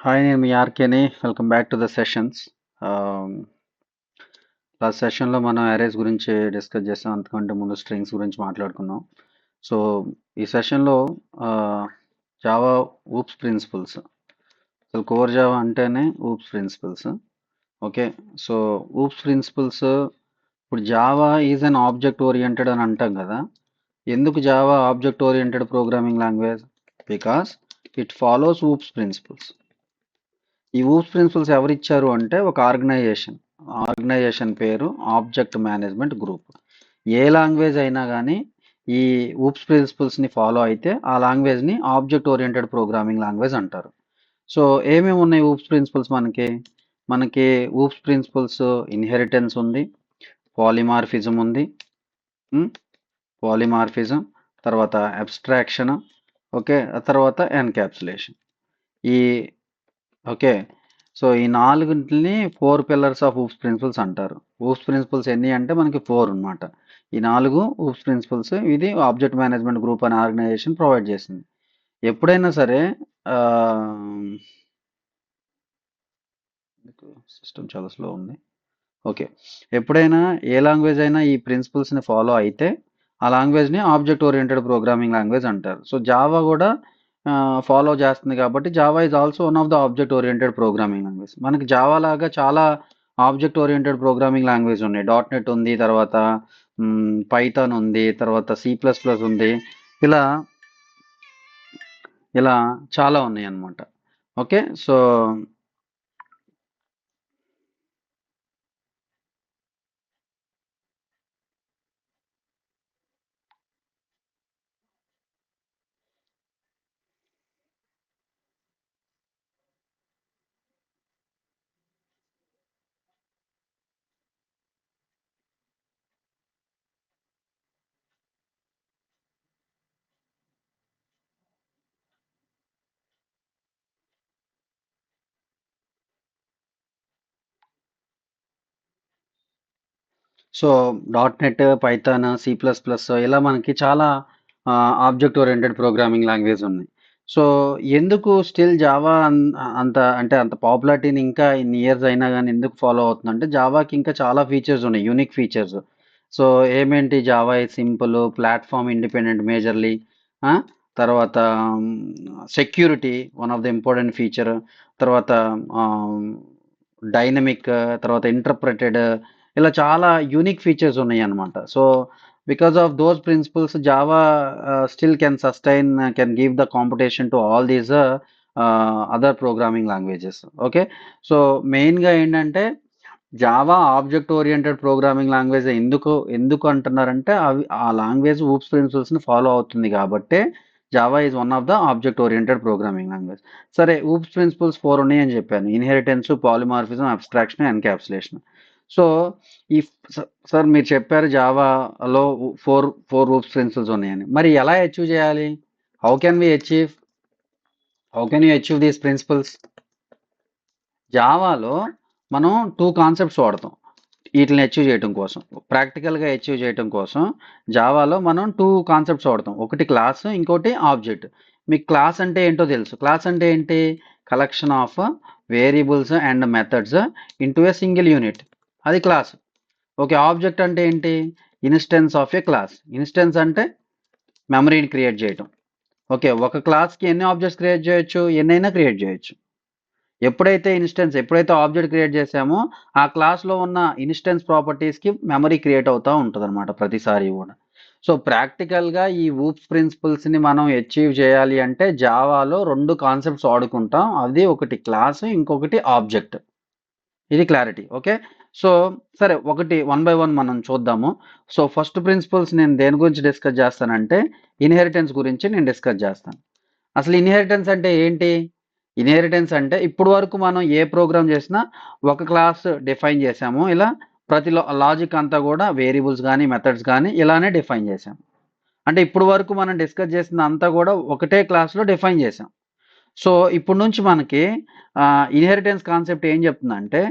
Hi, నేను మీ ఆర్కేని. Welcome back to the sessions. Last సెషన్లో మనం అరేస్ గురించి డిస్కస్ చేస్తాం, అంతకంటే ముందు స్ట్రింగ్స్ గురించి మాట్లాడుకున్నాం. సో ఈ సెషన్లో జావా ఊప్స్ ప్రిన్సిపల్స్, అసలు కోర్ జావా అంటేనే OOPs principles. Okay, so OOPs principles, ఇప్పుడు Java is an object oriented అని అంటాం కదా. ఎందుకు Java object oriented programming language? Because it follows OOPs principles. ఈ ఊప్స్ ప్రిన్సిపల్స్ ఎవరు ఇచ్చారు అంటే ఒక ఆర్గనైజేషన్ పేరు ఆబ్జెక్ట్ మేనేజ్మెంట్ గ్రూప్. ఏ లాంగ్వేజ్ అయినా కానీ ఈ ఊప్స్ ప్రిన్సిపల్స్ని ఫాలో అయితే ఆ లాంగ్వేజ్ని ఆబ్జెక్ట్ ఓరియంటెడ్ ప్రోగ్రామింగ్ లాంగ్వేజ్ అంటారు. సో ఏమేమి ఉన్నాయి ఊప్స్ ప్రిన్సిపల్స్? మనకి ఊప్స్ ప్రిన్సిపల్స్ ఇన్హెరిటెన్స్ ఉంది, పాలిమార్ఫిజం ఉంది, తర్వాత అబ్స్ట్రాక్షన్, ఓకే, తర్వాత ఎన్క్యాప్సులేషన్. ఈ ఓకే, సో ఈ నాలుగింటిని 4 పిల్లర్స్ ఆఫ్ ఊప్స్ ప్రిన్సిపల్స్ అంటారు. ఊప్స్ ప్రిన్సిపల్స్ ఎన్ని అంటే మనకి 4 అనమాట. ఈ 4 ఊప్స్ ప్రిన్సిపల్స్ ఇది ఆబ్జెక్ట్ మేనేజ్మెంట్ గ్రూప్ అనే ఆర్గనైజేషన్ ప్రొవైడ్ చేసింది. ఎప్పుడైనా సరే సిస్టమ్ చాలా స్లో ఉంది. ఓకే, ఎప్పుడైనా ఏ లాంగ్వేజ్ అయినా ఈ ప్రిన్సిపల్స్ని ఫాలో అయితే ఆ లాంగ్వేజ్ని ఆబ్జెక్ట్ ఓరియంటెడ్ ప్రోగ్రామింగ్ లాంగ్వేజ్ అంటారు. సో జావా కూడా ఫాలో చేస్తుంది కాబట్టి Java is also one of the object oriented programming language. మనకి జావా లాగా చాలా ఆబ్జెక్ట్ ఓరియంటెడ్ ప్రోగ్రామింగ్ లాంగ్వేజ్ ఉన్నాయి. .NET ఉంది, తర్వాత పైథాన్ ఉంది, తర్వాత C++ ఉంది, ఇలా ఇలా చాలా ఉన్నాయి అన్నమాట. Okay, so so .NET, Python, C++ ఇలా మనకి చాలా ఆబ్జెక్ట్ ఓరియంటెడ్ ప్రోగ్రామింగ్ లాంగ్వేజ్ ఉన్నాయి. సో ఎందుకు స్టిల్ జావా అంత పాపులారిటీని ఇంకా ఇన్ని ఇయర్స్ అయినా కానీ ఎందుకు ఫాలో అవుతుందంటే జావాకి ఇంకా చాలా ఫీచర్స్ ఉన్నాయి, యూనిక్ ఫీచర్స్. సో ఏమేంటి? Java simple, platform independent majorly, తర్వాత security one of the important feature, తర్వాత డైనమిక్, తర్వాత ఇంటర్ప్రెటెడ్, ఇలా చాలా యూనిక్ ఫీచర్స్ ఉన్నాయి అన్నమాట. So because of those principles Java still can sustain, can give the competition to all these other programming languages. Okay, so మెయిన్గా ఏంటంటే Java object oriented programming language ఎందుకు అంటున్నారంటే అవి ఆ లాంగ్వేజ్ ఊప్స్ ప్రిన్సిపల్స్ని ఫాలో అవుతుంది కాబట్టే Java is one of the object oriented programming language. సరే, ఊప్స్ ప్రిన్సిపల్స్ 4 ఉన్నాయని చెప్పాను: inheritance, polymorphism, abstraction, encapsulation. So ఈ సార్ మీరు చెప్పారు జావాలో ఫోర్ ఊప్స్ ప్రిన్సిపల్స్ ఉన్నాయని. మరి ఎలా అచీవ్ చేయాలి? How can you achieve these principles? జావాలో మనం 2 కాన్సెప్ట్స్ వాడతాం వీటిని అచీవ్ చేయడం కోసం. ప్రాక్టికల్గా అచీవ్ చేయడం కోసం జావాలో మనం 2 కాన్సెప్ట్స్ వాడతాం. ఒకటి క్లాస్, ఇంకోటి ఆబ్జెక్ట్. మీకు క్లాస్ అంటే ఏంటో తెలుసు. క్లాస్ అంటే ఏంటి? Collection of variables and methods into a single unit, అది క్లాస్. ఓకే, ఆబ్జెక్ట్ అంటే ఏంటి? Instance of A class. Instance అంటే మెమరీని క్రియేట్ చేయటం. ఓకే, ఒక క్లాస్కి ఎన్ని ఆబ్జెక్ట్స్ క్రియేట్ చేయొచ్చు? ఎన్నైనా క్రియేట్ చేయొచ్చు. ఎప్పుడైతే ఆబ్జెక్ట్ క్రియేట్ చేసామో ఆ క్లాస్లో ఉన్న ఇన్స్టెన్స్ ప్రాపర్టీస్కి మెమరీ క్రియేట్ అవుతూ ఉంటుంది అనమాట ప్రతిసారి కూడా. సో ప్రాక్టికల్గా ఈ ఊప్స్ ప్రిన్సిపల్స్ని మనం అచీవ్ చేయాలి అంటే జావాలో 2 కాన్సెప్ట్స్ వాడుకుంటాం. అది ఒకటి క్లాస్, ఇంకొకటి ఆబ్జెక్ట్. ఇది క్లారిటీ. ఓకే, సో సరే, ఒకటి 1 by 1 మనం చూద్దాము. సో ఫస్ట్ ప్రిన్సిపల్స్ నేను దేని గురించి డిస్కస్ చేస్తానంటే ఇన్హెరిటెన్స్ గురించి నేను డిస్కస్ చేస్తాను. అసలు ఇన్హెరిటెన్స్ అంటే ఏంటి? ఇన్హెరిటెన్స్ అంటే ఇప్పుడు వరకు మనం ఏ ప్రోగ్రామ్ చేసినా ఒక క్లాస్ డిఫైన్ చేసాము. ఇలా ప్రతి లాజిక్ అంతా కూడా వేరియబుల్స్ కానీ మెథడ్స్ కానీ ఇలానే డిఫైన్ చేసాం. అంటే ఇప్పుడు వరకు మనం డిస్కస్ చేసిన అంతా కూడా ఒకటే క్లాస్లో డిఫైన్ చేసాం. సో ఇప్పుడు నుంచి మనకి ఇన్హెరిటెన్స్ కాన్సెప్ట్ ఏం చెప్తుందంటే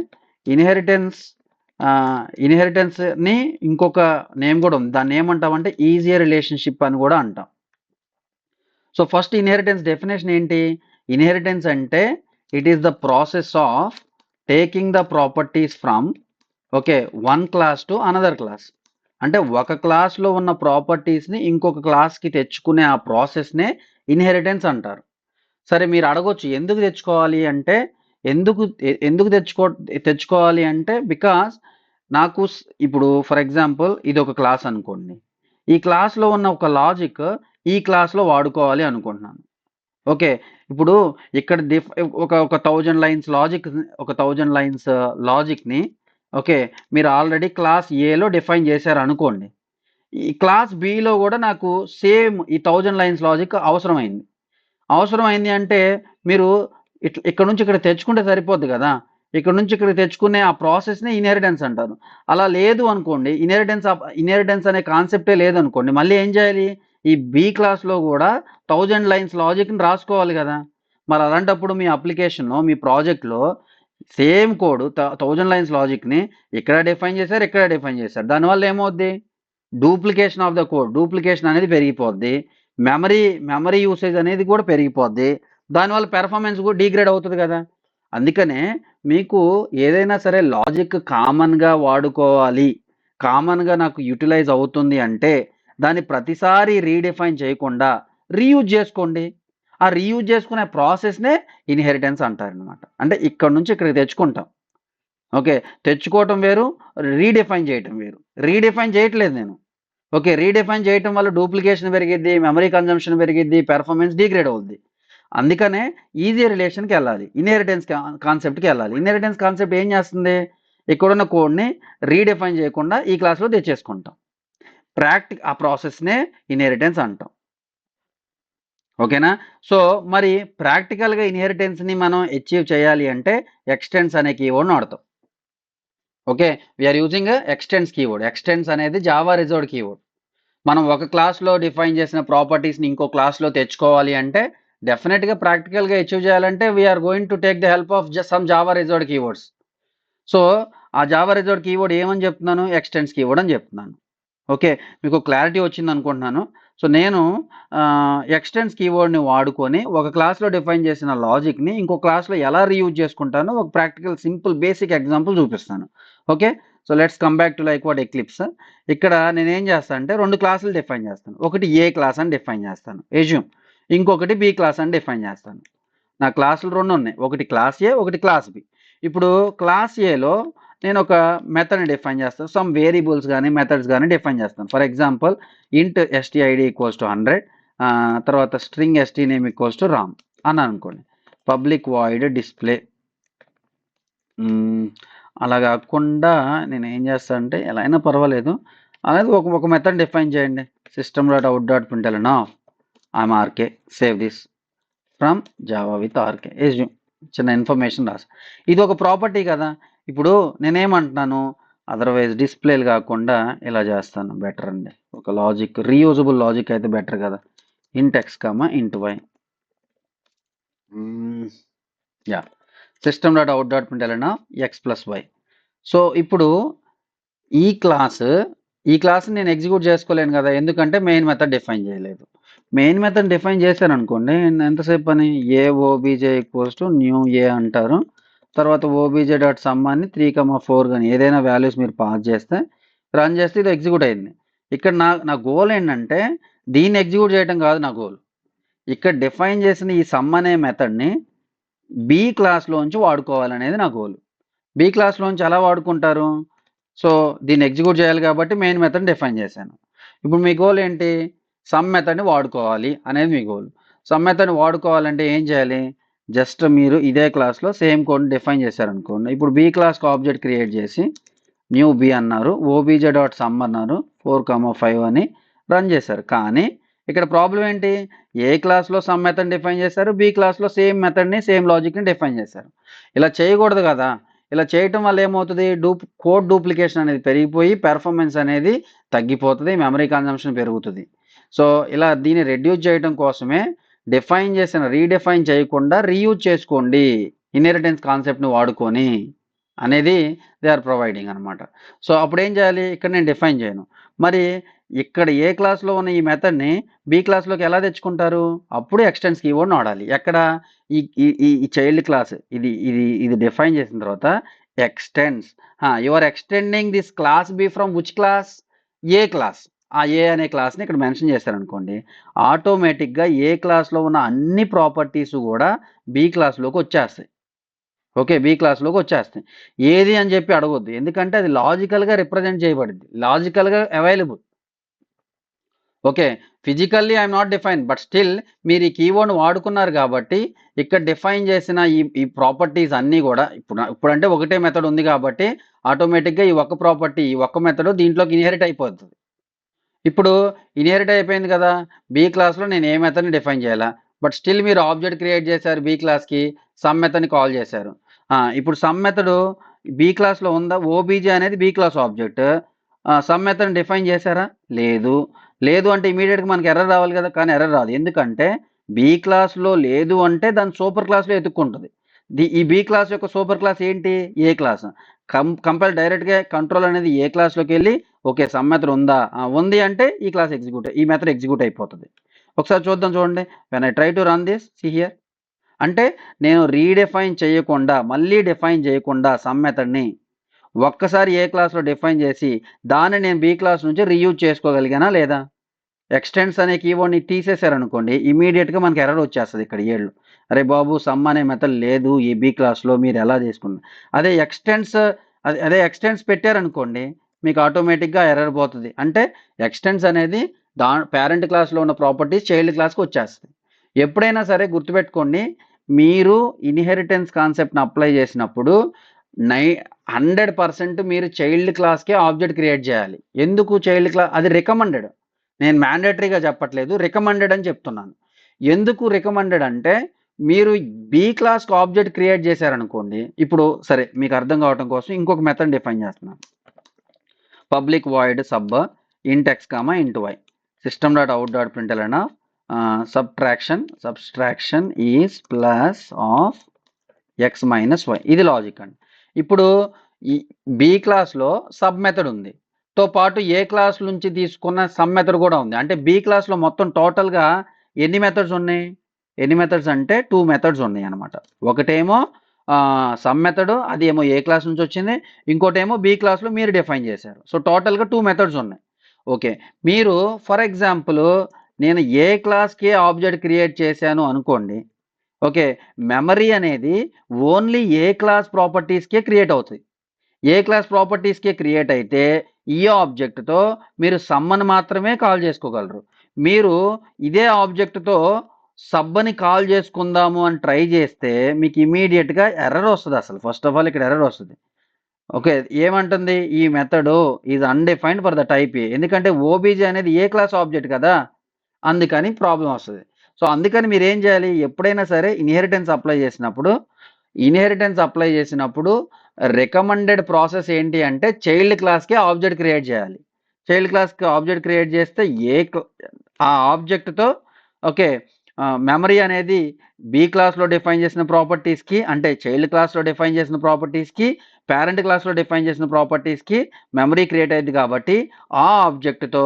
ఇన్హెరిటెన్స్ని ఇంకొక నేమ్ కూడా ఉంది. దాన్ని ఏమంటామంటే ఈజియర్ రిలేషన్షిప్ అని కూడా అంటాం. సో ఫస్ట్ ఇన్హెరిటెన్స్ డెఫినేషన్ ఏంటి? ఇన్హెరిటెన్స్ అంటే it is the process of taking the properties from okay one class to another class. అంటే ఒక క్లాస్లో ఉన్న ప్రాపర్టీస్ని ఇంకొక క్లాస్కి తెచ్చుకునే ఆ ప్రాసెస్నే ఇన్హెరిటెన్స్ అంటారు. సరే మీరు అడగొచ్చు ఎందుకు తెచ్చుకోవాలి అంటే, ఎందుకు తెచ్చుకోవాలి అంటే బికాస్ నాకు ఇప్పుడు ఫర్ ఎగ్జాంపుల్ ఇది ఒక క్లాస్ అనుకోండి. ఈ క్లాస్లో ఉన్న ఒక లాజిక్ ఈ క్లాస్లో వాడుకోవాలి అనుకుంటున్నాను. ఓకే, ఇప్పుడు ఇక్కడ ఒక 1000 లైన్స్ లాజిక్, ఒక 1000 లైన్స్ లాజిక్ని ఓకే మీరు ఆల్రెడీ క్లాస్ ఏలో డిఫైన్ చేశారు అనుకోండి. ఈ క్లాస్ బిలో కూడా నాకు సేమ్ ఈ 1000 లైన్స్ లాజిక్ అవసరమైంది అంటే మీరు ఇక్కడ నుంచి ఇక్కడ తెచ్చుకుంటే సరిపోద్ది కదా. ఇక్కడ నుంచి ఇక్కడ తెచ్చుకునే ఆ ప్రాసెస్ని ఇన్హెరిటెన్స్ అంటారు. అలా లేదు అనుకోండి, ఇన్హెరిటెన్స్ అనే కాన్సెప్టే లేదనుకోండి, మళ్ళీ ఏం చేయాలి? ఈ బి క్లాస్లో కూడా 1000 లైన్స్ లాజిక్ని రాసుకోవాలి కదా. మరి అలాంటప్పుడు మీ అప్లికేషన్లో, మీ ప్రాజెక్ట్లో సేమ్ కోడ్ 1000 లైన్స్ లాజిక్ని ఇక్కడ డిఫైన్ చేశారు. దానివల్ల ఏమవుద్ది? Duplication of the code, duplication అనేది పెరిగిపోద్ది. మెమరీ యూసేజ్ అనేది కూడా పెరిగిపోద్ది. దానివల్ల పెర్ఫార్మెన్స్ కూడా డిగ్రేడ్ అవుతుంది కదా. అందుకనే మీకు ఏదైనా సరే లాజిక్ కామన్గా వాడుకోవాలి, కామన్గా నాకు యూటిలైజ్ అవుతుంది అంటే దాన్ని ప్రతిసారి రీడిఫైన్ చేయకుండా రీయూజ్ చేసుకోండి. ఆ రీయూజ్ చేసుకునే ప్రాసెస్నే ఇన్హెరిటెన్స్ అంటారనమాట. అంటే ఇక్కడ నుంచి ఇక్కడికి తెచ్చుకుంటాం. ఓకే, తెచ్చుకోవటం వేరు, రీడిఫైన్ చేయటం వేరు. రీడిఫైన్ చేయట్లేదు నేను. ఓకే, రీడిఫైన్ చేయటం వల్ల డూప్లికేషన్ పెరిగిద్ది, మెమరీ కన్జంప్షన్ పెరిగిద్ది, పెర్ఫార్మెన్స్ డిగ్రేడ్ అవుద్ది. అందుకనే ఈజీ రిలేషన్కి వెళ్ళాలి, ఇన్హెరిటెన్స్ కాన్సెప్ట్కి వెళ్ళాలి. ఇన్హెరిటెన్స్ కాన్సెప్ట్ ఏం చేస్తుంది? ఇక్కడున్న కోడ్ని రీడిఫైన్ చేయకుండా ఈ క్లాస్లో తెచ్చేసుకుంటాం. ఆ ప్రాసెస్నే ఇన్హెరిటెన్స్ అంటాం. ఓకేనా? సో మరి ప్రాక్టికల్గా ఇన్హెరిటెన్స్ని మనం అచీవ్ చేయాలి అంటే ఎక్స్టెన్స్ అనే కీవర్డ్ని వాడతాం. Okay, we are using extends keyword. Extends అనేది జావా రిజర్వ్డ్ కీవర్డ్. మనం ఒక క్లాస్లో డిఫైన్ చేసిన ప్రాపర్టీస్ని ఇంకో క్లాస్లో తెచ్చుకోవాలి అంటే డెఫినెట్గా ప్రాక్టికల్గా అచీవ్ చేయాలంటే we are going to take the help of some Java reserved keywords. So ఆ జావా రిజర్వ్డ్ కీవర్డ్ ఏమని చెప్తున్నాను? ఎక్స్టెన్స్ కీవర్డ్ అని చెప్తున్నాను. ఓకే, మీకు క్లారిటీ వచ్చింది అనుకుంటున్నాను. సో నేను ఎక్స్టెన్స్ కీవర్డ్ని వాడుకొని ఒక క్లాస్లో డిఫైన్ చేసిన లాజిక్ని ఇంకో క్లాస్లో ఎలా రీయూజ్ చేసుకుంటానో ఒక ప్రాక్టికల్ సింపుల్ బేసిక్ ఎగ్జాంపుల్ చూపిస్తాను. Okay, so let's come back to like what eclipse. ఇక్కడ నేనేం చేస్తాను అంటే 2 క్లాసులు డిఫైన్ చేస్తాను. ఒకటి ఏ క్లాస్ అని డిఫైన్ చేస్తాను, ఎజ్యూమ్. ఇంకొకటి బి క్లాస్ అని డిఫైన్ చేస్తాను. నా క్లాసులు 2 ఉన్నాయి, ఒకటి క్లాస్ ఏ, ఒకటి క్లాస్ బి. ఇప్పుడు క్లాస్ ఏలో నేను ఒక మెథడ్ని డిఫైన్ చేస్తాను, సమ్ వేరియబుల్స్ కానీ మెథడ్స్ కానీ డిఫైన్ చేస్తాను. ఫర్ ఎగ్జాంపుల్ ఇంట్ stid ఈక్వల్స్ టు 100, తర్వాత string stname equals to Ram అని అనుకోండి. Public void display. అలా కాకుండా నేను ఏం చేస్తాను అంటే ఎలా అయినా పర్వాలేదు, అనేది ఒక మెథడ్ డిఫైన్ చేయండి. system.out.println of I'm RK, save this from Java with RK, చిన్న ఇన్ఫర్మేషన్ రాసి. ఇది ఒక ప్రాపర్టీ కదా. ఇప్పుడు నేనేమంటున్నాను, అదర్వైజ్ డిస్ప్లేలు కాకుండా ఇలా చేస్తాను, బెటర్ అండి. ఒక లాజిక్, రీయూజబుల్ లాజిక్ అయితే బెటర్ కదా. Int X comma int Y, yeah, system.out.println X plus Y. So ఇప్పుడు ఈ క్లాస్ నేను ఎగ్జిక్యూట్ చేసుకోలేను కదా, ఎందుకంటే మెయిన్ మెథడ్ డిఫైన్ చేయలేదు. మెయిన్ మెథడ్ డిఫైన్ చేశాను అనుకోండి, ఎంతసేపు అని OBJ equals to new A అంటారు. తర్వాత ఓబీజే డాట్ సమ్ అని 3,4 కానీ ఏదైనా వాల్యూస్ మీరు పాస్ చేస్తే రన్ చేస్తే ఇది ఎగ్జిక్యూట్ అయింది. ఇక్కడ నా గోల్ ఏంటంటే దీన్ని ఎగ్జిక్యూట్ చేయడం కాదు నా గోల్. ఇక్కడ డిఫైన్ చేసిన ఈ సమ్ అనే మెథడ్ని బి క్లాస్లోంచి వాడుకోవాలనేది నా గోల్. బి క్లాస్లోంచి ఎలా వాడుకుంటారు? సో దీన్ని ఎగ్జిక్యూట్ చేయాలి కాబట్టి మెయిన్ మెథడ్ డిఫైన్ చేశాను. ఇప్పుడు మీ గోల్ ఏంటి? సమ్ మెథడ్ని వాడుకోవాలి అనేది మీ గోల్. సమ్ మెథడ్ని వాడుకోవాలంటే ఏం చేయాలి? జస్ట్ మీరు ఇదే క్లాస్లో సేమ్ కోడ్ డిఫైన్ చేశారనుకోండి. ఇప్పుడు బి క్లాస్కి ఆబ్జెక్ట్ క్రియేట్ చేసి న్యూ బి అన్నారు, ఓబీజే డాట్ సమ్ అన్నారు, 4,5 అని రన్ చేశారు. కానీ ఇక్కడ ప్రాబ్లం ఏంటి? ఏ క్లాస్లో సమ్ మెథడ్ డిఫైన్ చేశారు, బి క్లాస్లో సేమ్ మెథడ్ని సేమ్ లాజిక్ని డిఫైన్ చేశారు. ఇలా చేయకూడదు కదా. ఇలా చేయటం వల్ల ఏమవుతుంది? కోడ్ డూప్లికేషన్ అనేది పెరిగిపోయి పెర్ఫార్మెన్స్ అనేది తగ్గిపోతుంది, మెమరీ కన్జంప్షన్ పెరుగుతుంది. సో ఇలా దీన్ని రెడ్యూస్ చేయడం కోసమే రీడిఫైన్ చేయకుండా రీయూజ్ చేసుకోండి ఇన్హెరిటెన్స్ కాన్సెప్ట్ని వాడుకొని అనేది దే ఆర్ ప్రొవైడింగ్ అనమాట. సో అప్పుడు ఏం చేయాలి? ఇక్కడ నేను డిఫైన్ చేయను, మరి ఇక్కడ ఏ క్లాస్లో ఉన్న ఈ మెథడ్ని బి క్లాస్లోకి ఎలా తెచ్చుకుంటారు? అప్పుడు ఎక్స్టెండ్స్ కీవర్డ్ని వాడాలి. ఎక్కడ? ఈ ఈ ఈ చైల్డ్ క్లాస్ ఇది ఇది ఇది డిఫైన్ చేసిన తర్వాత extends you are extending this class B from which class? A class. ఆ ఏ అనే క్లాస్ని ఇక్కడ మెన్షన్ చేశారనుకోండి, ఆటోమేటిక్గా ఏ క్లాస్లో ఉన్న అన్ని ప్రాపర్టీస్ కూడా బి క్లాస్లోకి వచ్చేస్తాయి. ఓకే, బి క్లాస్లోకి వచ్చేస్తాయి. ఏది అని చెప్పి అడగొద్దు, ఎందుకంటే అది లాజికల్గా రిప్రజెంట్ చేయబడింది, లాజికల్గా available. Okay, physically I'm not define, but still మీరు ఈ కీవర్డ్ వాడుకున్నారు కాబట్టి ఇక్కడ డిఫైన్ చేసిన ఈ ప్రాపర్టీస్ అన్నీ కూడా ఇప్పుడంటే ఒకటే మెథడ్ ఉంది కాబట్టి ఆటోమేటిక్గా ఈ ఒక్క ప్రాపర్టీ ఈ ఒక్క మెథడ్ దీంట్లోకి ఇన్హెరిట్ అయిపోతుంది. ఇప్పుడు ఇన్హెరిట్ అయిపోయింది కదా, బి క్లాస్లో నేను ఏ మెథడ్ని డిఫైన్ చేయాలా, బట్ స్టిల్ మీరు ఆబ్జెక్ట్ క్రియేట్ చేశారు బి క్లాస్కి, సమ్ మెథడ్ని కాల్ చేశారు. ఇప్పుడు సమ్ మెథడ్ బి క్లాస్లో ఉందా? ఓబీజే అనేది బి క్లాస్ ఆబ్జెక్ట్. సమ్ మెథడ్ని డిఫైన్ చేశారా? లేదు. లేదు అంటే ఇమీడియట్గా మనకి ఎర్రర్ రావాలి కదా, కానీ ఎర్రర్ రాదు. ఎందుకంటే బి క్లాస్లో లేదు అంటే దాని సూపర్ క్లాస్లో ఎత్తుక్కుంటుంది. ఈ బి క్లాస్ యొక్క సూపర్ క్లాస్ ఏంటి? ఏ క్లాస్. కంపేర్ డైరెక్ట్గా కంట్రోల్ అనేది ఏ క్లాస్లోకి వెళ్ళి ఓకే సమ్ మెథడ్ ఉందా, ఉంది అంటే ఈ క్లాస్ ఈ మెథడ్ ఎగ్జిక్యూట్ అయిపోతుంది. ఒకసారి చూద్దాం, చూడండి. When I try to run this, see here. అంటే నేను రీడిఫైన్ చేయకుండా, మళ్ళీ డిఫైన్ చేయకుండా సమ్ మెథడ్ని ఒక్కసారి ఏ క్లాస్లో డిఫైన్ చేసి దాన్ని నేను బి క్లాస్ నుంచి రీయూజ్ చేసుకోగలిగానా లేదా? ఎక్స్టెండ్స్ అనే కీవర్డ్ని తీసేశారనుకోండి, ఇమీడియట్గా మనకి ఎర్రర్ వచ్చేస్తుంది ఇక్కడ ఏళ్ళు. అరే బాబు, సమ్ అనే మెథడ్ లేదు ఈ బి క్లాస్లో, మీరు ఎలా చేసుకున్నారు? అదే ఎక్స్టెండ్స్ పెట్టారనుకోండి, మీకు ఆటోమేటిక్గా ఎర్రర్ పోతుంది. అంటే ఎక్స్టెండ్స్ అనేది పేరెంట్ క్లాస్లో ఉన్న ప్రాపర్టీస్ చైల్డ్ క్లాస్కి వచ్చేస్తుంది. ఎప్పుడైనా సరే గుర్తుపెట్టుకోండి, మీరు ఇన్హెరిటెన్స్ కాన్సెప్ట్ని అప్లై చేసినప్పుడు 100% మీరు చైల్డ్ క్లాస్కే ఆబ్జెక్ట్ క్రియేట్ చేయాలి. ఎందుకు చైల్డ్ క్లాస్? అది రికమెండెడ్, నేను మ్యాండేటరీగా చెప్పట్లేదు, రికమెండెడ్ అని చెప్తున్నాను. ఎందుకు రికమెండెడ్ అంటే, మీరు బి క్లాస్కి ఆబ్జెక్ట్ క్రియేట్ చేశారనుకోండి, ఇప్పుడు సరే మీకు అర్థం కావడం కోసం ఇంకొక మెథడ్ డిఫైన్ చేస్తున్నాను. Public void sub int X comma int Y system dot out dot println subtraction is plus of X minus Y. ఇది లాజిక్ అండి. ఇప్పుడు ఈ బి క్లాస్లో సబ్ మెథడ్ ఉంది, తో పాటు ఏ క్లాస్ నుంచి తీసుకున్న సమ్ మెథడ్ కూడా ఉంది. అంటే బి క్లాస్లో మొత్తం టోటల్గా ఎన్ని మెథడ్స్ ఉన్నాయి? ఎన్ని మెథడ్స్ అంటే 2 మెథడ్స్ ఉన్నాయి అనమాట. ఒకటేమో సమ్ మెథడ్, అది ఏమో ఏ క్లాస్ నుంచి వచ్చింది, ఇంకోటేమో బి క్లాస్లో మీరు డిఫైన్ చేశారు. సో టోటల్గా 2 మెథడ్స్ ఉన్నాయి. ఓకే, మీరు ఫర్ ఎగ్జాంపుల్ నేను ఏ క్లాస్కి ఆబ్జెక్ట్ క్రియేట్ చేశాను అనుకోండి. ఓకే, మెమరీ అనేది ఓన్లీ ఏ క్లాస్ ప్రాపర్టీస్కే క్రియేట్ అవుతుంది. ఏ క్లాస్ ప్రాపర్టీస్కే క్రియేట్ అయితే ఈ ఆబ్జెక్ట్తో మీరు సమ్మని మాత్రమే కాల్ చేసుకోగలరు. మీరు ఇదే ఆబ్జెక్ట్తో సబ్బని కాల్ చేసుకుందాము అని ట్రై చేస్తే మీకు ఇమీడియట్గా ఎర్రర్ వస్తుంది. అసలు ఫస్ట్ ఆఫ్ ఆల్ ఇక్కడ ఎర్రర్ వస్తుంది. ఓకే, ఏమంటుంది? ఈ method is undefined for the type A. ఎందుకంటే ఓబీజీ అనేది ఏ క్లాస్ ఆబ్జెక్ట్ కదా, అందుకని ప్రాబ్లం వస్తుంది. సో అందుకని మీరు ఏం చేయాలి? ఎప్పుడైనా సరే ఇన్హెరిటెన్స్ అప్లై చేసినప్పుడు రికమెండెడ్ ప్రాసెస్ ఏంటి అంటే చైల్డ్ క్లాస్కి ఆబ్జెక్ట్ క్రియేట్ చేయాలి. చైల్డ్ క్లాస్కి ఆబ్జెక్ట్ క్రియేట్ చేస్తే ఆ ఆబ్జెక్ట్తో ఓకే మెమరీ అనేది బి క్లాస్లో డిఫైన్ చేసిన ప్రాపర్టీస్కి, అంటే చైల్డ్ క్లాస్లో డిఫైన్ చేసిన ప్రాపర్టీస్కి, పేరెంట్ క్లాస్లో డిఫైన్ చేసిన ప్రాపర్టీస్కి మెమరీ క్రియేట్ అయింది. కాబట్టి ఆ ఆబ్జెక్ట్తో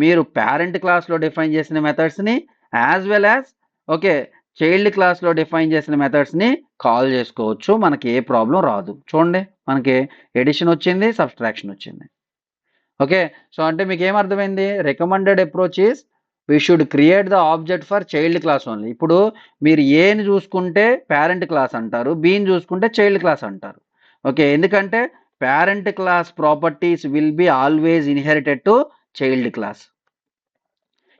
మీరు పేరెంట్ క్లాస్లో డిఫైన్ చేసిన మెథడ్స్ని as well as okay child క్లాస్లో డిఫైన్ చేసిన మెథడ్స్ని కాల్ చేసుకోవచ్చు. మనకి ఏ ప్రాబ్లం రాదు. చూడండి, మనకి ఎడిషన్ వచ్చింది, సబ్స్ట్రాక్షన్ వచ్చింది. ఓకే, సో అంటే మీకు ఏమర్థమైంది? Recommended approach is we should create the object for child class only. ఇప్పుడు మీరు ఏని చూసుకుంటే పేరెంట్ క్లాస్ అంటారు, బీని చూసుకుంటే చైల్డ్ క్లాస్ అంటారు. ఓకే, ఎందుకంటే parent class properties will be always inherited to child class.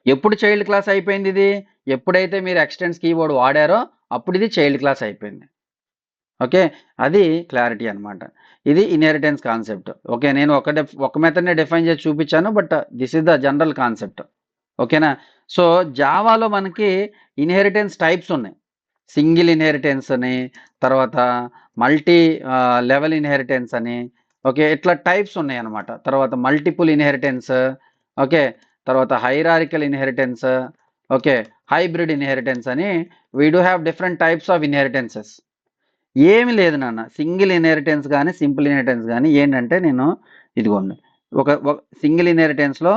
ఎప్పుడు చైల్డ్ క్లాస్ అయిపోయింది ఇది? ఎప్పుడైతే మీరు ఎక్స్టెండ్స్ కీవర్డ్ వాడారో అప్పుడు ఇది చైల్డ్ క్లాస్ అయిపోయింది. ఓకే, అది క్లారిటీ అనమాట. ఇది ఇన్హెరిటెన్స్ కాన్సెప్ట్. ఓకే, నేను ఒక మెథడ్ని డిఫైన్ చేసి చూపించాను, but this is the general concept. ఓకేనా? సో జావాలో మనకి ఇన్హెరిటెన్స్ టైప్స్ ఉన్నాయి. సింగిల్ ఇన్హెరిటెన్స్ అని, తర్వాత మల్టీ లెవెల్ ఇన్హెరిటెన్స్ అని, ఓకే ఇట్లా టైప్స్ ఉన్నాయి అనమాట. తర్వాత మల్టిపుల్ ఇన్హెరిటెన్స్, ఓకే తర్వాత hierarchical inheritance, okay hybrid inheritance అని we do have different types of inheritances. ఏమి లేదు నాన్న, సింగిల్ ఇన్హెరిటెన్స్ కానీ సింపుల్ ఇన్హెరిటెన్స్ కానీ ఏంటంటే, నేను ఇదిగోండి ఒక సింగిల్ ఇన్హెరిటెన్స్లో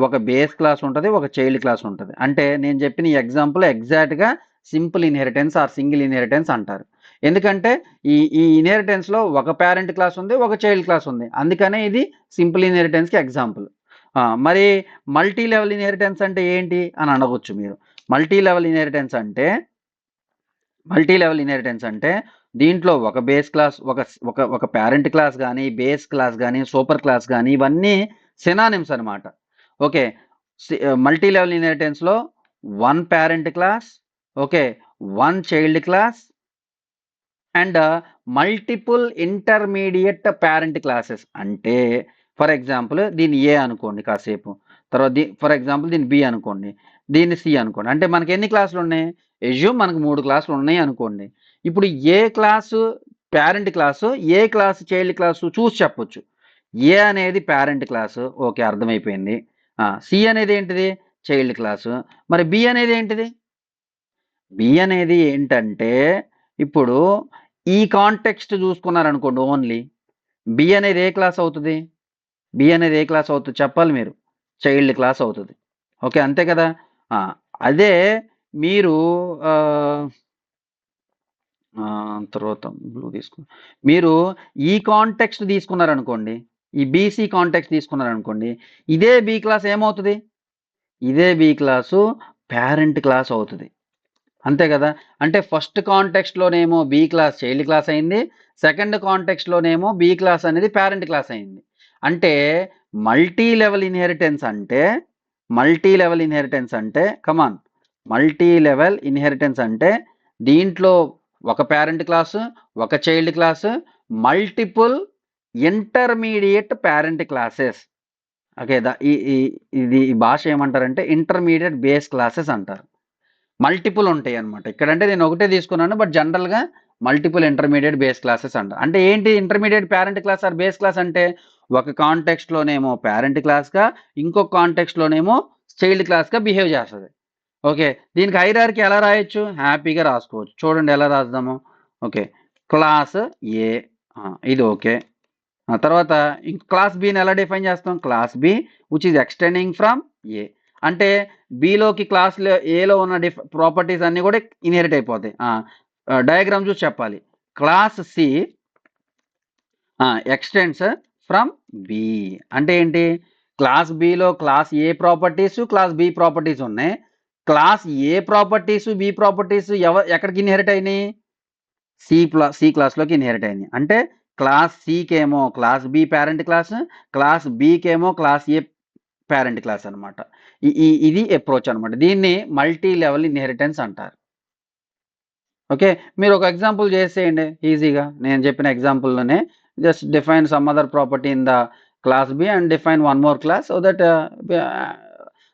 ఒక బేస్ క్లాస్ ఉంటుంది, ఒక చైల్డ్ క్లాస్ ఉంటుంది. అంటే నేను చెప్పిన ఈ ఎగ్జాంపుల్ ఎగ్జాక్ట్గా simple inheritance or single inheritance అంటారు. ఎందుకంటే ఈ ఇన్హెరిటెన్స్లో ఒక పేరెంట్ క్లాస్ ఉంది, ఒక చైల్డ్ క్లాస్ ఉంది. అందుకనే ఇది సింపుల్ ఇన్హెరిటెన్స్కి ఎగ్జాంపుల్. మరి మల్టీ లెవెల్ ఇన్హెరిటెన్స్ అంటే ఏంటి అని అడగవచ్చు మీరు. మల్టీ లెవెల్ ఇన్హెరిటెన్స్ అంటే దీంట్లో ఒక బేస్ క్లాస్, ఒక పేరెంట్ క్లాస్ కానీ, బేస్ క్లాస్ కానీ, సూపర్ క్లాస్ కానీ, ఇవన్నీ సినానిమ్స్ అనమాట. ఓకే, మల్టీ లెవెల్ ఇన్హెరిటెన్స్లో one parent class, okay, one child class and multiple intermediate parent classes. అంటే ఫర్ ఎగ్జాంపుల్ దీన్ని ఏ అనుకోండి కాసేపు, తర్వాత ఫర్ ఎగ్జాంపుల్ దీన్ని బి అనుకోండి, దీన్ని సి అనుకోండి. అంటే మనకి ఎన్ని క్లాసులు ఉన్నాయి? ఎజ్యూమ్ మనకు 3 క్లాసులు ఉన్నాయి అనుకోండి. ఇప్పుడు ఏ క్లాసు పేరెంట్ క్లాసు, ఏ క్లాసు చైల్డ్ క్లాసు చూసి చెప్పొచ్చు. ఏ అనేది పేరెంట్ క్లాసు, ఓకే అర్థమైపోయింది. సి అనేది ఏంటిది? Child class. మరి బి అనేది ఏంటిది? బి అనేది ఏంటంటే ఇప్పుడు ఈ కాంటెక్స్ట్ చూసుకున్నారనుకోండి ఓన్లీ, బి అనేది ఏ క్లాస్ అవుతుంది? బి అనేది ఏ క్లాస్ అవుతుంది చెప్పాలి మీరు? చైల్డ్ క్లాస్ అవుతుంది. ఓకే అంతే కదా. అదే మీరు తర్వాత బ్లూ మీరు ఈ కాంటెక్స్ట్ తీసుకున్నారనుకోండి, ఈ బీసీ కాంటెక్స్ట్ తీసుకున్నారనుకోండి, ఇదే బి క్లాస్ ఏమవుతుంది? ఇదే బి క్లాసు పేరెంట్ క్లాస్ అవుతుంది. అంతే కదా. అంటే ఫస్ట్ కాంటెక్స్ట్లోనేమో బి క్లాస్ చైల్డ్ క్లాస్ అయింది, సెకండ్ కాంటెక్స్ట్లోనేమో బి క్లాస్ అనేది పేరెంట్ క్లాస్ అయింది. అంటే మల్టీ లెవెల్ ఇన్హెరిటెన్స్ అంటే కమాన్, మల్టీ లెవెల్ ఇన్హెరిటెన్స్ అంటే దీంట్లో ఒక పేరెంట్ క్లాసు, ఒక child class, multiple intermediate parent classes. Okay, ఇది ఈ భాష ఏమంటారంటే ఇంటర్మీడియట్ బేస్ క్లాసెస్ అంటారు. మల్టిపుల్ ఉంటాయి అనమాట. ఇక్కడంటే నేను ఒకటే తీసుకున్నాను, బట్ జనరల్గా మల్టిపుల్ ఇంటర్మీడియట్ బేస్ క్లాసెస్ అంటారు. అంటే ఏంటి intermediate parent class or base class అంటే? ఒక కాంటెక్స్ట్లోనేమో పేరెంట్ క్లాస్గా, ఇంకొక కాంటెక్స్ట్లోనేమో చైల్డ్ క్లాస్గా బిహేవ్ చేస్తుంది. ఓకే, దీనికి హైరార్కీ ఎలా రాయొచ్చు? హ్యాపీగా రాసుకోవచ్చు. చూడండి ఎలా రాద్దాము. ఓకే, క్లాస్ ఏ, ఇది ఓకే. తర్వాత క్లాస్ బిని ఎలా డిఫైన్ చేస్తాం? Class B which is extending from A. అంటే బిలోకి క్లాస్లో ఏలో ఉన్న ప్రాపర్టీస్ అన్నీ కూడా ఇన్హెరిట్ అయిపోతాయి. డయాగ్రామ్ చూసి చెప్పాలి. Class C extends from B అంటే ఏంటి? క్లాస్ బిలో class A properties, class B properties ఉన్నాయి. Class A properties, B properties ఎక్కడికి ఇన్హెరిట్ అయినాయి? సి క్లాస్లోకి ఇన్హెరిట్ అయింది. అంటే క్లాస్ సికేమో class B parent class, class బికేమో క్లాస్ ఏ పేరెంట్ క్లాస్ అనమాట. ఇది అప్రోచ్ అనమాట. దీన్ని మల్టీ లెవెల్ ఇన్హెరిటెన్స్ అంటారు. ఓకే, మీరు ఒక ఎగ్జాంపుల్ చేసేయండి ఈజీగా. నేను చెప్పిన ఎగ్జాంపుల్లోనే just define some other property in the class B and define one more class so that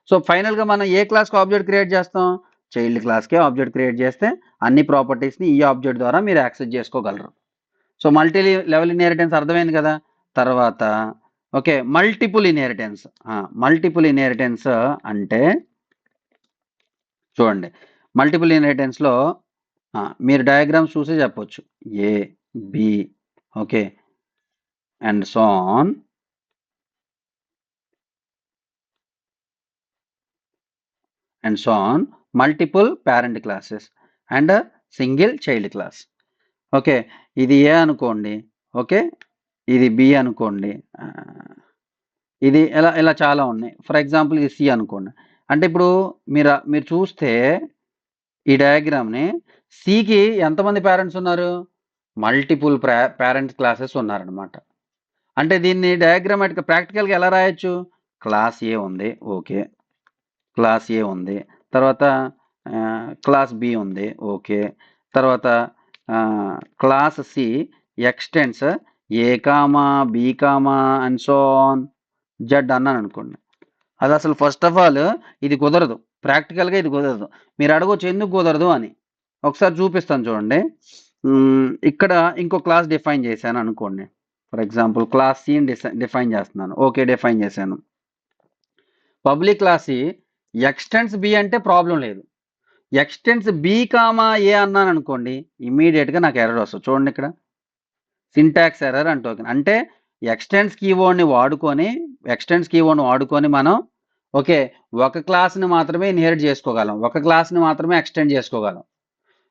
so ఫైనల్గా మనం ఏ క్లాస్కి ఆబ్జెక్ట్ క్రియేట్ చేస్తాం? చైల్డ్ క్లాస్కే ఆబ్జెక్ట్ క్రియేట్ చేస్తే అన్ని ప్రాపర్టీస్ని ఈ ఆబ్జెక్ట్ ద్వారా మీరు యాక్సెస్ చేసుకోగలరు. సో మల్టీ లెవెల్ ఇన్హెరిటెన్స్ అర్థమైంది కదా. తర్వాత ఓకే, మల్టిపుల్ ఇన్హెరిటెన్స్. అంటే చూడండి, మల్టిపుల్ ఇన్హెరిటెన్స్లో మీరు డయాగ్రామ్స్ చూసి చెప్పొచ్చు. A B okay and so on multiple parent classes and single child class. Okay, ఇది ఏ అనుకోండి, ఓకే, ఇది బి అనుకోండి, ఇది ఇలా చాలా ఉన్నాయి. ఫర్ ఎగ్జాంపుల్ ఇది సి అనుకోండి. అంటే ఇప్పుడు మీరు చూస్తే ఈ డయాగ్రామ్ని సికి ఎంతమంది పేరెంట్స్ ఉన్నారు? మల్టిపుల్ పేరెంట్ క్లాసెస్ ఉన్నారనమాట. అంటే దీన్ని డయాగ్రామాటిక్ ప్రాక్టికల్గా ఎలా రాయొచ్చు? క్లాస్ ఏ ఉంది, ఓకే, క్లాస్ ఏ ఉంది, తర్వాత క్లాస్ బి ఉంది, ఓకే, తర్వాత class C extends A comma B comma and so on Z అన్నాను అనుకోండి. అది అసలు ఫస్ట్ ఆఫ్ ఆల్ ఇది కుదరదు, ప్రాక్టికల్గా ఇది కుదరదు. మీరు అడగవచ్చు ఎందుకు కుదరదు అని. ఒకసారి చూపిస్తాను చూడండి. ఇక్కడ ఇంకో క్లాస్ డిఫైన్ చేశాను అనుకోండి. ఫర్ ఎగ్జాంపుల్ క్లాస్ సిని డిఫైన్ చేస్తున్నాను. ఓకే, డిఫైన్ చేశాను. Public class C extends B అంటే ప్రాబ్లం లేదు. ఎక్స్టెండ్స్ బి కామా ఏ అన్నాను అనుకోండి, ఇమీడియట్గా నాకు ఎర్రర్ వస్తుంది. చూడండి ఇక్కడ సింటాక్స్ ఎర్రర్ అంటే ఎక్స్టెండ్స్ కీవర్డ్ని వాడుకొని మనం ఓకే. ఒక క్లాస్‌ని మాత్రమే ఇన్‌హెరిట్ చేసుకోగలం. ఒక క్లాస్‌ని మాత్రమే ఎక్స్‌టెండ్ చేసుకోగలం.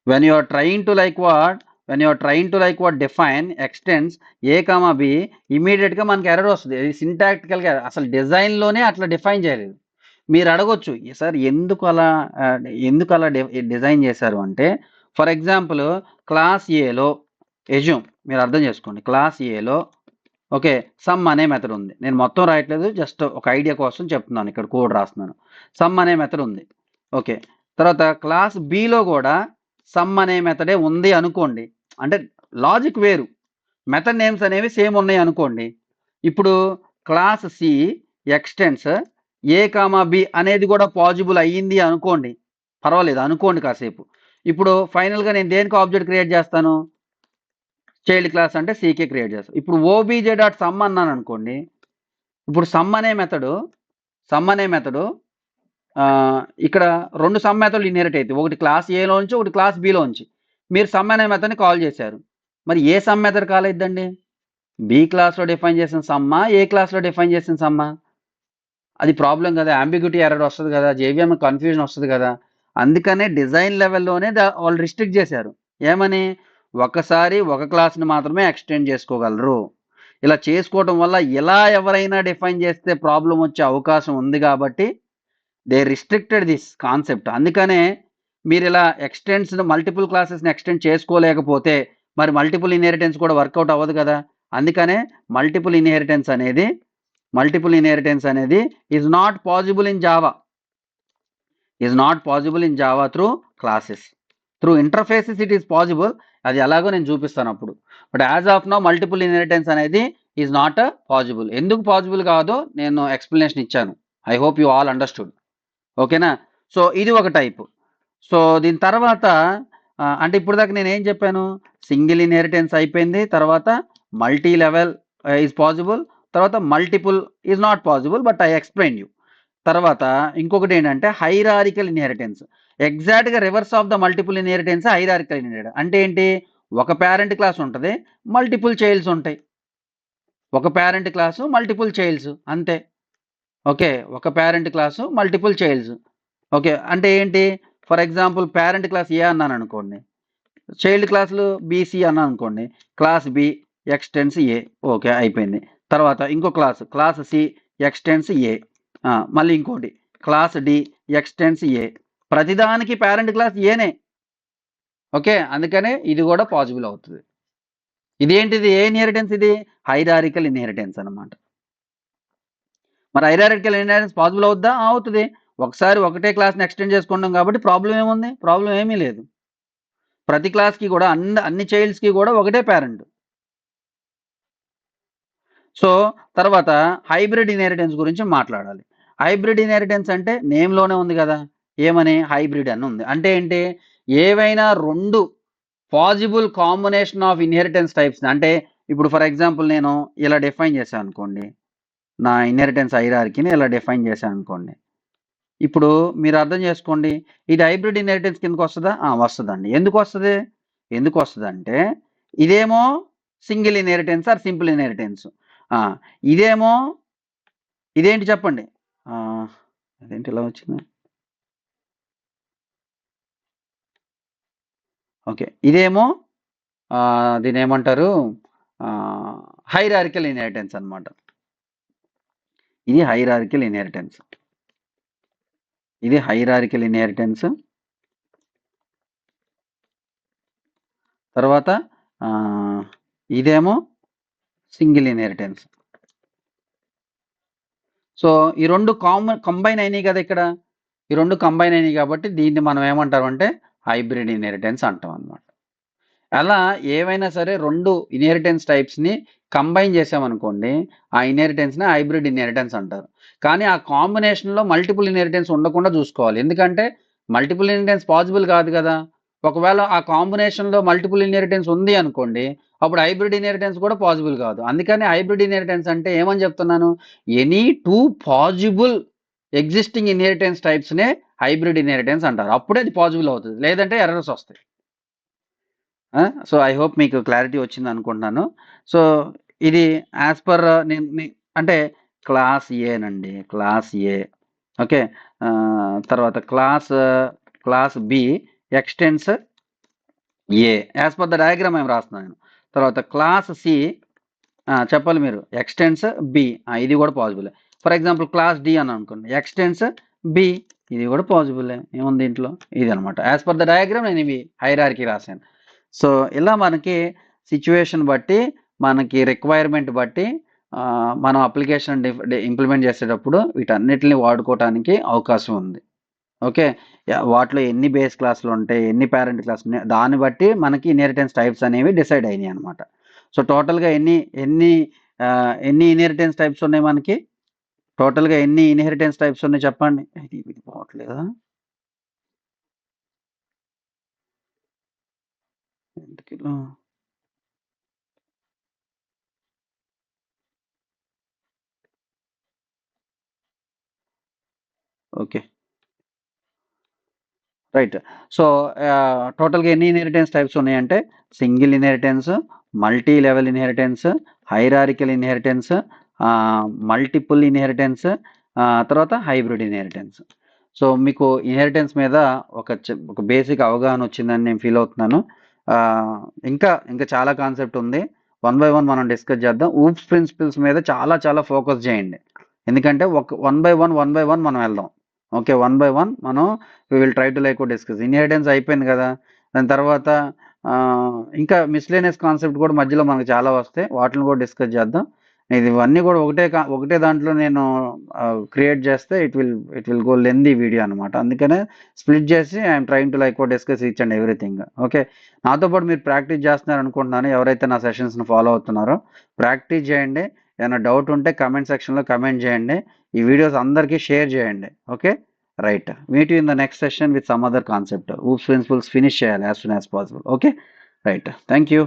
When you are trying to like what when you are trying to like what define extends A, B ఇమ్మీడియేట్‌గా మనకి ఎర్రర్ వస్తది. ఇది సింటాక్టికల్‌గా అసలు డిజైన్‌లోనే అట్లా డిఫైన్ చేయలేదు. మీరు అడగొచ్చు, సార్ ఎందుకు అలా డిజైన్ చేశారు అంటే, ఫర్ ఎగ్జాంపుల్ క్లాస్ ఏలో మీరు అర్థం చేసుకోండి. క్లాస్ ఏలో ఓకే. సమ్ అనే మెథడ్ ఉంది. నేను మొత్తం రాయట్లేదు. జస్ట్ ఒక ఐడియా కోసం చెప్తున్నాను. ఇక్కడ కోడ్ రాస్తున్నాను. సమ్ అనే మెథడ్ ఉంది. ఓకే. తర్వాత క్లాస్ బిలో కూడా సమ్ అనే మెథడే ఉంది అనుకోండి. అంటే లాజిక్ వేరు. మెథడ్ నేమ్స్ అనేవి సేమ్ ఉన్నాయి అనుకోండి. ఇప్పుడు class C extends A, B అనేది కూడా పాజిబుల్ అయ్యింది అనుకోండి. పర్వాలేదు అనుకోండి కాసేపు. ఇప్పుడు ఫైనల్‌గా నేను దేనికి ఆబ్జెక్ట్ క్రియేట్ చేస్తాను? చైల్డ్ క్లాస్ అంటే సీకే క్రియేట్ చేస్తాం. ఇప్పుడు ఓబీజే డాట్ సమ్ అన్నాను అనుకోండి. ఇప్పుడు సమ్ అనే మెథడు ఇక్కడ 2 సమ్ మెథడ్లు ఇన్హెరిట్ అవుతాయి. ఒకటి క్లాస్ ఏలోంచి, ఒకటి క్లాస్ బిలోంచి. మీరు సమ్ అనే మెథడ్‌ని కాల్ చేశారు. మరి ఏ సమ్ మెథడ్ కాల్ అయిద్దండి? బి క్లాస్‌లో డిఫైన్ చేసిన సమ్మా? ఏ క్లాస్‌లో డిఫైన్ చేసిన సమ్మా? అది ప్రాబ్లమ్ కదా! యాంబిగ్యూటీ ఎర్రర్ వస్తది కదా! జేవీఎం కన్‌ఫ్యూజన్ వస్తది కదా! అందుకనే డిజైన్ లెవెల్‌లోనే వాళ్ళు రిస్ట్రిక్ట్ చేశారు. ఏమని? ఒకసారి ఒక క్లాస్‌ని మాత్రమే ఎక్స్‌టెండ్ చేసుకోగలరు. ఇలా చేసుకోవటం వల్ల ఇలా ఎవరైనా డిఫైన్ చేస్తే ప్రాబ్లమ్ వచ్చే అవకాశం ఉంది కాబట్టి దే రిస్ట్రిక్టెడ్ దిస్ కాన్సెప్ట్. అందుకనే మీరు ఇలా మల్టిపుల్ క్లాసెస్‌ని ఎక్స్టెండ్ చేసుకోలేకపోతే మరి మల్టిపుల్ ఇన్హెరిటెన్స్ కూడా వర్కౌట్ అవ్వదు కదా! అందుకనే మల్టిపుల్ ఇన్హెరిటెన్స్ అనేది is not possible in Java through classes. Through interfaces it is possible. అది ఎలాగో నేను చూపిస్తాను అప్పుడు. But as of now multiple inheritance అనేది ఈజ్ నాట్ పాసిబుల్. ఎందుకు పాసిబుల్ కాదో నేను ఎక్స్ప్లెనేషన్ ఇచ్చాను. I hope you all understood. ఓకేనా? సో ఇది ఒక టైపు. సో దీని తర్వాత అంటే ఇప్పుడు దాకా నేను ఏం చెప్పాను? సింగిల్ ఇన్హెరిటెన్స్ అయిపోయింది. తర్వాత మల్టీ లెవెల్ ఈజ్ పాసిబుల్. తర్వాత multiple is not possible. But I explained you. తర్వాత ఇంకొకటి ఏంటంటే హైరారికల్ ఇన్హెరిటెన్స్. ఎగ్జాక్ట్‌గా reverse of the multiple inheritance hierarchical inheritance. అంటే ఏంటి? ఒక పేరెంట్ క్లాస్ ఉంటది. మల్టిపుల్ చైల్డ్స్ ఉంటాయి. ఒక పేరెంట్ క్లాసు, మల్టిపుల్ చైల్డ్స్ అంతే. ఓకే. ఒక parent class, multiple childs. Okay. అంటే ఏంటి? For example parent class A అన్నాననుకోండి. చైల్డ్ క్లాసులు బీసీ అన్నాననుకోండి. Class B extends A. Okay. అయిపోయింది. తర్వాత ఇంకో క్లాస్ సి ఎక్స్‌టెండ్స్ ఏ. మళ్ళీ ఇంకోటి క్లాస్ డి ఎక్స్‌టెండ్స్ ఏ. ప్రతిదానికి పేరెంట్ క్లాస్ ఏనే. ఓకే. అందుకనే ఇది కూడా పాసిబుల్ అవుతది. ఇదేంటిది? ఏ ఇన్హెరిటెన్స్ ఇది? హైరారికల్ ఇన్హెరిటెన్స్ అన్నమాట. మరి హైరార్కికల్ ఇన్హెరిటెన్స్ పాసిబుల్ అవుద్దా? అవుతది. ఒకసారి ఒకటే క్లాస్‌ని ఎక్స్‌టెండ్ చేసుకుంటాం కాబట్టి ప్రాబ్లమ్ ఏముంది? ప్రాబ్లమ్ ఏమీ లేదు. ప్రతి క్లాస్‌కి కూడా అన్ని చైల్డ్స్‌కి కూడా ఒకటే పేరెంట్. సో, తర్వాత హైబ్రిడ్ ఇన్హెరిటెన్స్ గురించి మాట్లాడాలి. హైబ్రిడ్ ఇన్హెరిటెన్స్ అంటే నేమ్‌లోనే ఉంది గదా! ఏమని? హైబ్రిడ్ అని ఉంది. అంటే ఏంటి? ఏవైనా 2 పాసిబుల్ కాంబినేషన్ ఆఫ్ ఇన్హెరిటెన్స్ టైప్స్‌ని అంటే ఇప్పుడు ఫర్ ఎగ్జాంపుల్ నేను ఇలా డిఫైన్ చేశాననుకోండి. నా ఇన్హెరిటెన్స్ హైరార్కీని ఇలా డిఫైన్ చేశాననుకోండి. ఇప్పుడు మీరు అర్థం చేసుకోండి. ఇది హైబ్రిడ్ ఇన్హెరిటెన్స్ కిందకొస్తదా? వస్తదండి. ఎందుకొస్తది? ఎందుకొస్తదంటే ఇదేమో single inheritance or simple inheritance. ఆ! ఇదేమో ఇదేంటి చెప్పండి? ఆహ్, అదేంటి ఇలా వచ్చింది? ఓకే. ఇదేమో దీన్నేమంటారు? ఆహ్, హైరార్కికల్ ఇన్హెరిటెన్స్ అన్నమాట. ఇది హైరార్కికల్ ఇన్హెరిటెన్స్. ఇది హైరార్కికల్ ఇన్హెరిటెన్స్. తర్వాత ఆహ్, ఇదేమో సింగిల్ ఇన్హెరిటెన్స్. సో, ఈ 2 కంబైన్ అయినాయి గదా! ఇక్కడ. ఈ 2 కంబైన్ అయినాయి గాబట్టి దీన్ని మనం ఏమంటామంటే హైబ్రిడ్ ఇన్హెరిటెన్స్ అంటాం అన్నమాట. అలా ఏవైనా సరే 2 ఇన్హెరిటెన్స్ టైప్స్‌ని కంబైన్ చేసామనుకోండి, ఆ ఇన్హెరిటెన్స్‌ని హైబ్రిడ్ ఇన్హెరిటెన్స్ అంటారు. కానీ ఆ కాంబినేషన్‌లో మల్టిపుల్ ఇన్హెరిటెన్స్ ఉండకుండా చూసుకోవాలి. ఎందుకంటే మల్టిపుల్ ఇన్హెరిటెన్స్ పాసిబుల్ కాదు గదా! ఒకవేళ ఆ కాంబినేషన్‌లో మల్టిపుల్ ఇన్హెరిటెన్స్ ఉంది అనుకోండి, అప్పుడు హైబ్రిడ్ ఇన్హెరిటెన్స్ కూడా పాసిబుల్ కాదు. అందుకని హైబ్రిడ్ ఇన్హెరిటెన్స్ అంటే ఏమని చెప్తున్నాను? ఎనీ 2 పాసిబుల్ ఎగ్జిస్టింగ్ ఇన్హెరిటెన్స్ టైప్స్‌నే హైబ్రిడ్ ఇన్హెరిటెన్స్ అంటారు. అప్పుడే అది పాసిబుల్ అవుతది. లేదంటే ఎర్రర్స్ వస్తాయి. సో, ఐ హోప్ మీకు క్లారిటీ వచ్చిందనుకుంటున్నాను. సో, ఇది యాస్ పర్ నేను అంటే క్లాస్ ఏనండి. Class A. ఓకే. తర్వాత class B extends A as per the diagram ఏం రాస్తున్నాను నేను. తర్వాత క్లాస్ సి చెప్పాలి మీరు ఎక్స్టెండ్స్ బి ఇది కూడా possible. For example class D అని అనుకోండి ఎక్స్టెండ్స్ బి ఇది కూడా పాసిబుల్. ఏముంది దీంట్లో ఇది అనమాట. యాజ్ పర్ ద డయాగ్రామ్ నేను ఇవి హైరార్కీ రాశాను. సో ఇలా మనకి సిచ్యువేషన్ బట్టి మనకి రిక్వైర్మెంట్ బట్టి మనం అప్లికేషన్ ఇంప్లిమెంట్ చేసేటప్పుడు వీటన్నిటిని వాడుకోవటానికి అవకాశం ఉంది. ఓకే. వాటిలో ఎన్ని బేస్ క్లాసులు ఉంటాయి, ఎన్ని పేరెంట్ క్లాసులు ఉన్నాయి, దాన్ని బట్టి మనకి ఇన్హెరిటెన్స్ టైప్స్ అనేవి డిసైడ్ అయినాయి అనమాట. సో టోటల్గా ఎన్ని ఎన్ని ఎన్ని ఇన్హెరిటెన్స్ టైప్స్ ఉన్నాయి మనకి? టోటల్గా ఎన్ని ఇన్హెరిటెన్స్ టైప్స్ ఉన్నాయి చెప్పండి? ఇది పోవట్లేదా? ఎందుకిలా? ఓకే. రైట్. సో టోటల్గా ఎన్ని ఇన్హెరిటెన్స్ టైప్స్ ఉన్నాయంటే single inheritance, multi level inheritance, hierarchical inheritance, multiple inheritance, తర్వాత హైబ్రిడ్ ఇన్హెరిటెన్స్. సో మీకు ఇన్హెరిటెన్స్ మీద ఒక బేసిక్ అవగాహన వచ్చిందని నేను ఫీల్ అవుతున్నాను. ఇంకా ఇంకా చాలా కాన్సెప్ట్ ఉంది. వన్ బై వన్ మనం డిస్కస్ చేద్దాం. ఊప్స్ ప్రిన్సిపల్స్ మీద చాలా చాలా ఫోకస్ చేయండి. ఎందుకంటే వన్ బై వన్ మనం వెళ్దాం. ఓకే. వన్ బై వన్ మనం will try to like discuss. Inheritance అయిపోయింది కదా! దాని తర్వాత ఇంకా మిస్‌లేనియస్ కాన్సెప్ట్ కూడా మధ్యలో మనకు చాలా వస్తాయి. వాటిని కూడా డిస్కస్ చేద్దాం. ఇవన్నీ కూడా ఒకటే దాంట్లో నేను క్రియేట్ చేస్తే it will go lengthy video అనమాట. అందుకనే స్ప్లిట్ చేసి I'm trying to like discuss each and everything. Okay. నాతో పాటు మీరు ప్రాక్టీస్ చేస్తున్నారు అనుకుంటున్నాను. ఎవరైతే నా సెషన్స్‌ని ఫాలో అవుతున్నారో ప్రాక్టీస్ చేయండి. ఏమైనా డౌట్ ఉంటే కామెంట్ సెక్షన్‌లో కామెంట్ చేయండి. ఈ వీడియోస్ అందరికీ షేర్ చేయండి. Okay. Right. Meet you in the next session with some other concept. OOPS principles finish చేయాలి as soon as possible. Okay. Right. Thank you.